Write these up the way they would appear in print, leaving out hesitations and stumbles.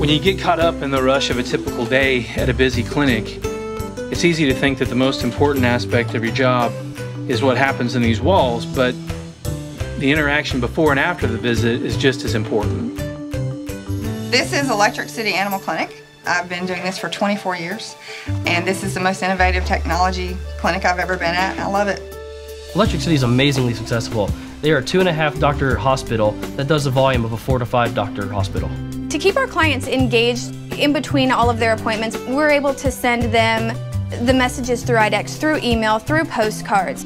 When you get caught up in the rush of a typical day at a busy clinic, it's easy to think that the most important aspect of your job is what happens in these walls, but the interaction before and after the visit is just as important. This is Electric City Animal Clinic. I've been doing this for 24 years, and this is the most innovative technology clinic I've ever been at. I love it. Electric City is amazingly successful. They are a 2.5 doctor hospital that does the volume of a 4 to 5 doctor hospital. To keep our clients engaged in between all of their appointments, we're able to send them the messages through Idexx, through email, through postcards.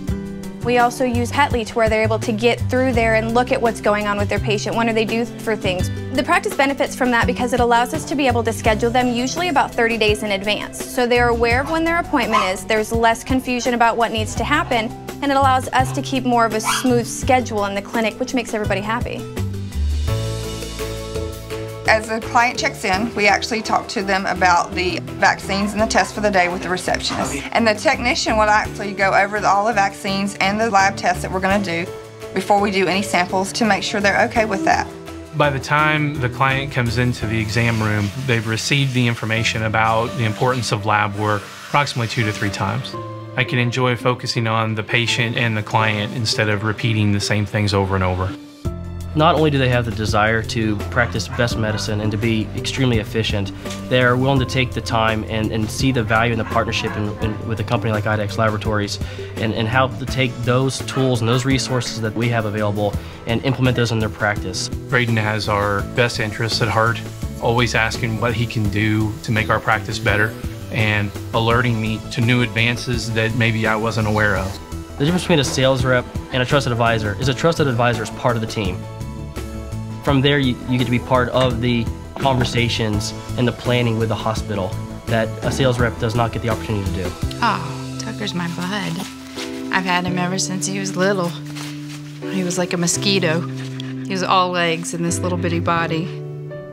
We also use Petly to where they're able to get through there and look at what's going on with their patient. When are they due for things? The practice benefits from that because it allows us to be able to schedule them usually about 30 days in advance. So they're aware of when their appointment is, there's less confusion about what needs to happen, and it allows us to keep more of a smooth schedule in the clinic, which makes everybody happy. As the client checks in, we actually talk to them about the vaccines and the test for the day with the receptionist. And the technician will actually go over all the vaccines and the lab tests that we're going to do before we do any samples to make sure they're okay with that. By the time the client comes into the exam room, they've received the information about the importance of lab work approximately 2 to 3 times. I can enjoy focusing on the patient and the client instead of repeating the same things over and over. Not only do they have the desire to practice best medicine and to be extremely efficient, they are willing to take the time and see the value in the partnership with a company like Idexx Laboratories and help to take those tools and those resources that we have available and implement those in their practice. Braden has our best interests at heart, always asking what he can do to make our practice better and alerting me to new advances that maybe I wasn't aware of. The difference between a sales rep and a trusted advisor is a trusted advisor is part of the team. From there, you get to be part of the conversations and the planning with the hospital that a sales rep does not get the opportunity to do. Oh, Tucker's my bud. I've had him ever since he was little. He was like a mosquito. He was all legs in this little bitty body.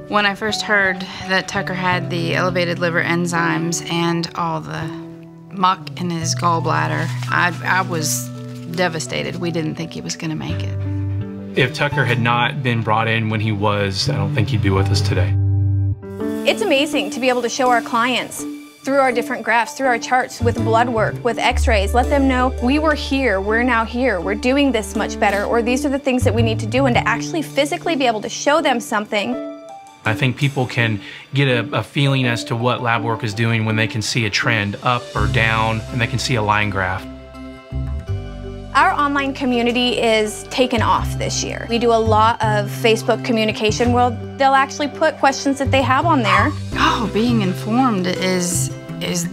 When I first heard that Tucker had the elevated liver enzymes and all the muck in his gallbladder, I was devastated. We didn't think he was going to make it. If Tucker had not been brought in when he was, I don't think he'd be with us today. It's amazing to be able to show our clients through our different graphs, through our charts, with blood work, with x-rays, let them know we were here, we're now here, we're doing this much better, or these are the things that we need to do, and to actually physically be able to show them something. I think people can get a feeling as to what lab work is doing when they can see a trend up or down, and they can see a line graph. Our online community is taken off this year. We do a lot of Facebook communication where they'll actually put questions that they have on there. Oh, being informed is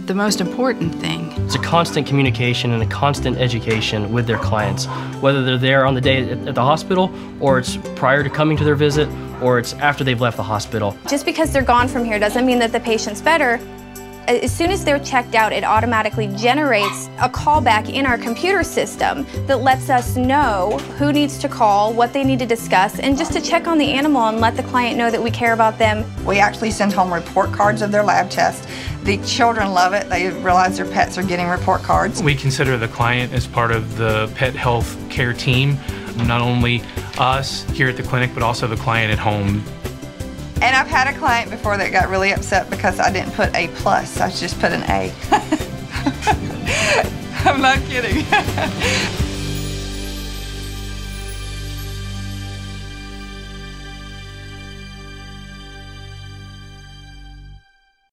the most important thing. It's a constant communication and a constant education with their clients, whether they're there on the day at the hospital, or it's prior to coming to their visit, or it's after they've left the hospital. Just because they're gone from here doesn't mean that the patient's better. As soon as they're checked out, it automatically generates a callback in our computer system that lets us know who needs to call, what they need to discuss, and just to check on the animal and let the client know that we care about them. We actually send home report cards of their lab tests. The children love it. They realize their pets are getting report cards. We consider the client as part of the pet health care team, not only us here at the clinic, but also the client at home. And I've had a client before that got really upset because I didn't put A+, I just put an A. I'm not kidding.